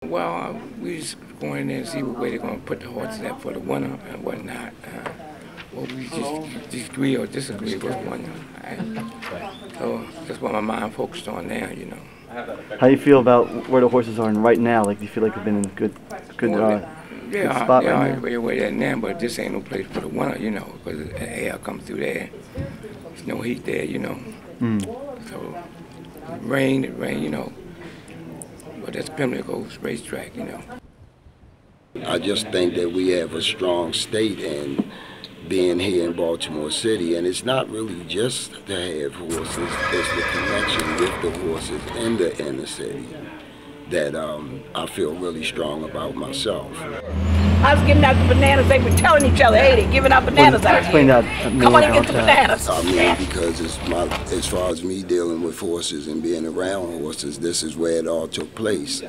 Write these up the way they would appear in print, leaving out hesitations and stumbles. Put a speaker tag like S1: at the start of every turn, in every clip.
S1: Well, we just going in there and see where they're going to put the horses at for the winter and whatnot. Well, we just agree or disagree with one. So that's what my mind focused on now, you know.
S2: How do you feel about where the horses are right now? Like, do you feel like they've been in good spot right now?
S1: Where they're now, but this ain't no place for the winter, you know, because the air comes through there. There's no heat there, you know. So rain, you know. But that's Pimlico's racetrack, you know.
S3: I just think that we have a strong state in being here in Baltimore City, and it's not really just to have horses, it's the connection with the horses in the inner city that I feel really strong about myself.
S4: I was giving out the bananas. They were telling each other, hey, they're giving out bananas out here. Come on and get the bananas.
S3: I mean, because as far as me dealing with horses and being around horses, this is where it all took place.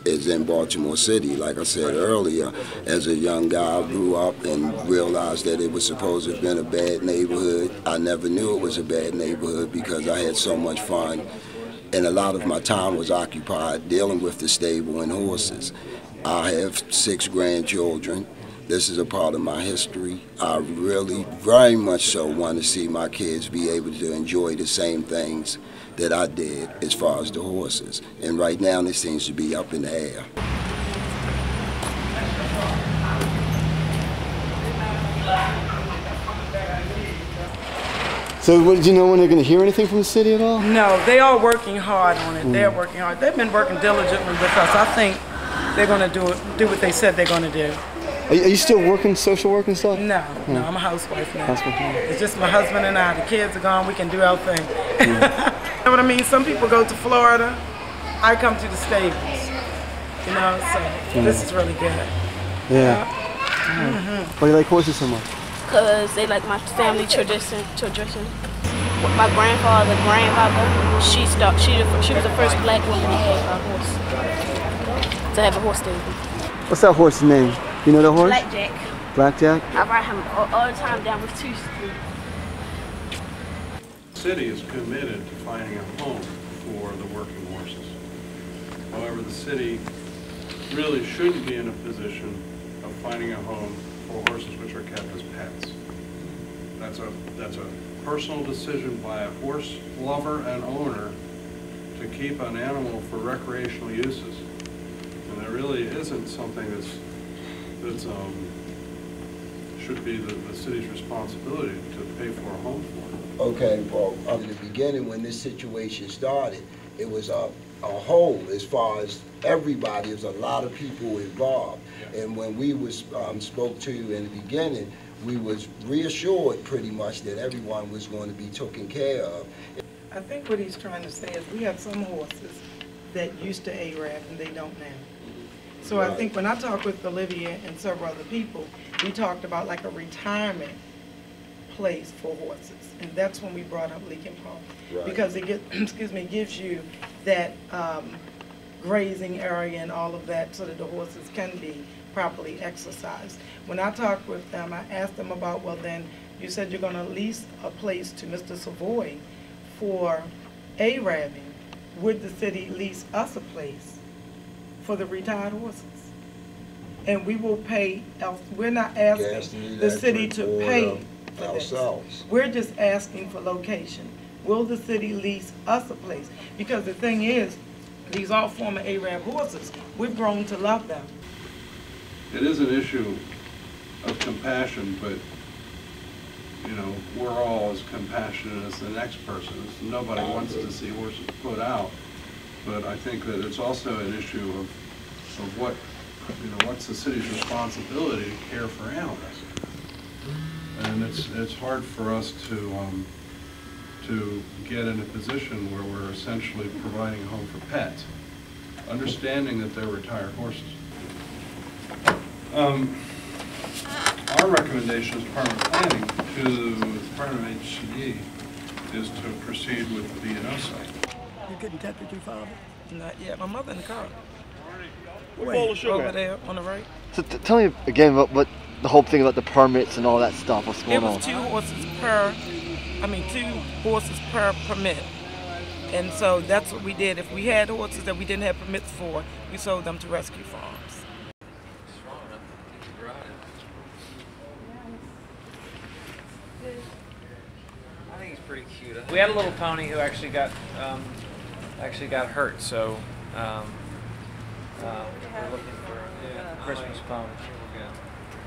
S3: It's in Baltimore City. Like I said earlier, as a young guy, I grew up and realized that it was supposed to have been a bad neighborhood. I never knew it was a bad neighborhood because I had so much fun. And a lot of my time was occupied dealing with the stable and horses. I have 6 grandchildren. This is a part of my history. I really, very much so want to see my kids be able to enjoy the same things that I did as far as the horses. And right now, this seems to be up in the air.
S2: So, did you know when they're going to hear anything from the city at all?
S5: No, they are working hard on it. They're working hard. They've been working diligently with us. I think they're going to do what they said they're going to do.
S2: Are you still working social work and stuff?
S5: No, I'm a housewife now. It's just my husband and I. The kids are gone. We can do our thing. You know what I mean? Some people go to Florida. I come to the stables. You know, so this is really good.
S2: Yeah. Why do you like horses so much?
S6: Because they like my family tradition. My grandfather, she was the first black woman to have a horse stable.
S2: What's that horse's name? You know the horse?
S6: Blackjack.
S2: Blackjack?
S6: I ride him all the time down with 2 Street.
S7: The city is committed to finding a home for the working horses. However, the city really shouldn't be in a position of finding a home for horses which are kept as pets. That's a personal decision by a horse lover and owner to keep an animal for recreational uses. And there really isn't something that should be the city's responsibility to pay for a home for.
S3: Okay, well, in the beginning when this situation started, it was a whole as far as everybody. There was a lot of people involved. And when we was spoke to in the beginning, we was reassured pretty much that everyone was going to be taken care of.
S5: I think what he's trying to say is we have some horses that used to ARAB and they don't now. So I think when I talked with Olivia and several other people, we talked about like a retirement place for horses. And that's when we brought up Leakin Park. Because it gives you that grazing area and all of that so that the horses can be properly exercised. When I talked with them, I asked them about, well then, you said you're going to lease a place to Mr. Savoy for ARABing. Would the city lease us a place for the retired horses? And we will pay, we're not asking the city to pay for this. We're just asking for location. Will the city lease us a place? Because the thing is, these are former ARAB horses. We've grown to love them.
S7: It is an issue of compassion, but you know, we're all as compassionate as the next person. Nobody wants to see horses put out, but I think that it's also an issue of what, you know, what's the city's responsibility to care for animals, and it's hard for us to get in a position where we're essentially providing a home for pets, understanding that they're retired horses. Our recommendation as Department of Planning to the Department of HCD is to proceed with the B&O site.
S5: You get in touch with your father? Not yet. My mother in the car.
S8: Wait,
S5: over there on the right.
S2: So tell me again what the whole thing about the permits and all that stuff. What's going on?
S5: It was 2 horses per permit. And so that's what we did. If we had horses that we didn't have permits for, we sold them to rescue farms.
S9: I think he's pretty cute. We had a little pony who actually got hurt, so we're looking for a Christmas pony.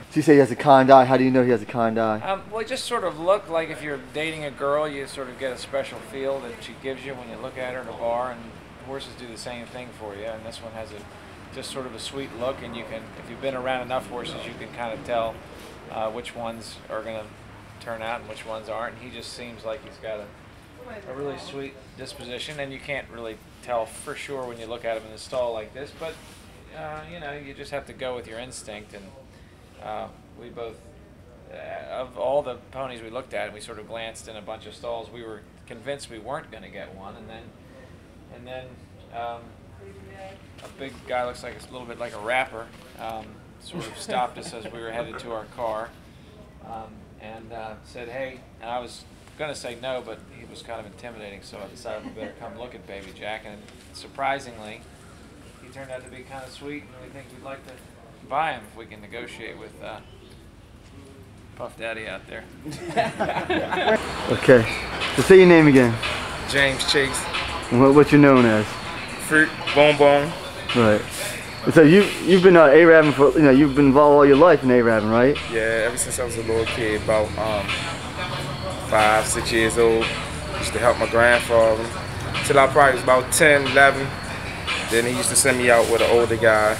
S2: So you say he has a kind eye. How do you know he has a kind eye?
S9: Well, it just sort of looked like if you're dating a girl, you sort of get a special feel that she gives you when you look at her in a bar, and horses do the same thing for you. And this one has just sort of a sweet look, and you can, if you've been around enough horses, you can kind of tell which ones are going to turn out and which ones aren't. And he just seems like he's got a really sweet disposition, and you can't really tell for sure when you look at him in the stall like this, but you know, you just have to go with your instinct. And we both, of all the ponies we looked at, and we sort of glanced in a bunch of stalls, we were convinced we weren't going to get one, and then a big guy, looks like a little bit like a rapper, sort of stopped us as we were headed to our car, and said, "Hey," and I was going to say no, but he was kind of intimidating, so I decided we better come look at Baby Jack, and surprisingly, he turned out to be kind of sweet, and we think we'd like to buy him if we can negotiate with Puff Daddy out there.
S2: Okay, so say your name again.
S10: James Chase.
S2: And what you're known as?
S10: Fruit Bonbon.
S2: Right. And so you've been A-rabbing for, you know, you've been involved all your life in A-rabbing, right?
S10: Yeah, ever since I was a little kid, about 5, 6 years old. Used to help my grandfather till I probably was about 10, 11. Then he used to send me out with an older guy,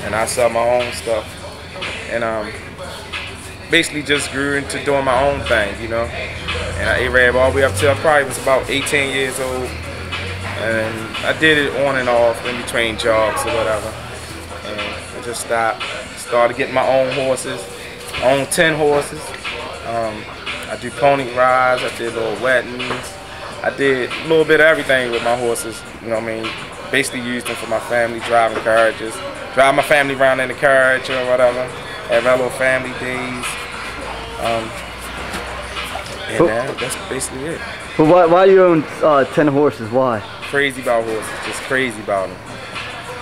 S10: and I sell my own stuff. And basically just grew into doing my own thing, you know. And I A-rab all the way up till I probably was about 18 years old. And I did it on and off in between jobs or whatever. And I just stopped. Started getting my own horses. I own 10 horses. I do pony rides, I did little weddings. I did a little bit of everything with my horses, you know what I mean? Basically used them for my family, driving carriages. Drive my family around in the carriage or whatever. Have our little family days. And that's basically it.
S2: But why do you own 10 horses? Why?
S10: Crazy about horses, just crazy about them.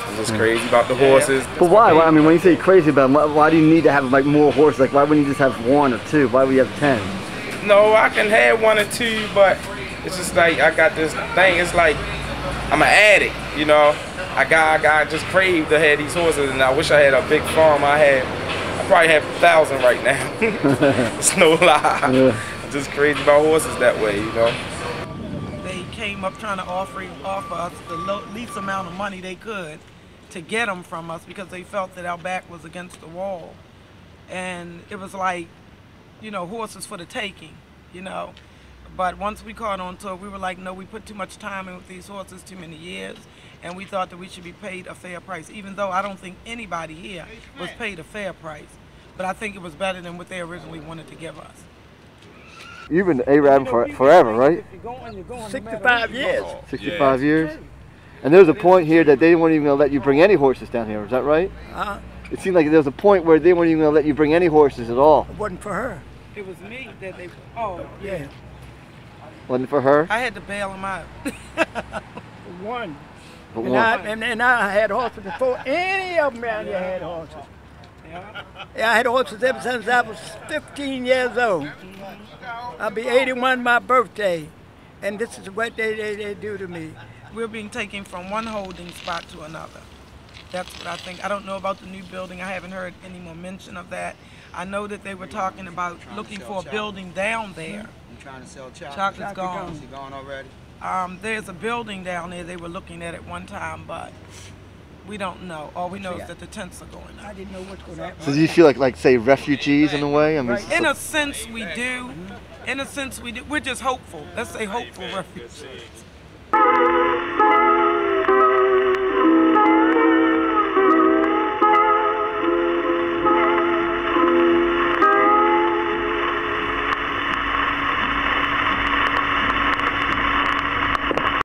S10: I'm just crazy about the horses.
S2: But why? I mean, when you say crazy about them, why do you need to have like more horses? Like, why wouldn't you just have 1 or 2? Why would you have 10?
S10: No, I can have 1 or 2, but it's just like I got this thing. It's like I'm an addict, you know. I just crave to have these horses, and I wish I had a big farm. I probably have 1,000 right now. It's no lie. Yeah. I'm just crazy about horses that way, you know.
S5: They came up trying to offer us the least amount of money they could to get them from us because they felt that our back was against the wall. And it was like, you know, horses for the taking, you know. But once we caught on to it, we were like, no, we put too much time in with these horses, too many years, and we thought that we should be paid a fair price, even though I don't think anybody here was paid a fair price. But I think it was better than what they originally wanted to give us.
S2: You've been A-rabbing forever, right?
S11: 65 years.
S2: 65 years? And there was a point here that they weren't even going to let you bring any horses down here, is that right? It seemed like there was a point where they weren't even going to let you bring any horses at all.
S11: It wasn't for her.
S5: It was me that they, oh, yeah.
S2: Wasn't for her?
S5: I had to bail them out.
S11: One.
S2: But
S11: and I had horses before any of them around here had horses. Yeah, I had horses ever since I was 15 years old. I'll be 81 my birthday, and this is what they do to me.
S5: We're being taken from one holding spot to another. That's what I think. I don't know about the new building. I haven't heard any more mention of that. I know that they were talking about looking for a building down there.
S12: You trying to sell chocolate?
S5: Chocolate's gone.
S12: Is it gone already?
S5: There's a building down there they were looking at one time, but we don't know. All we know is that the tents are going up.
S11: I didn't know what's going to happen.
S2: So do you feel like say, refugees in a way? I mean,
S5: in a sense, we do. In a sense, we do. We're just hopeful. Let's say hopeful refugees.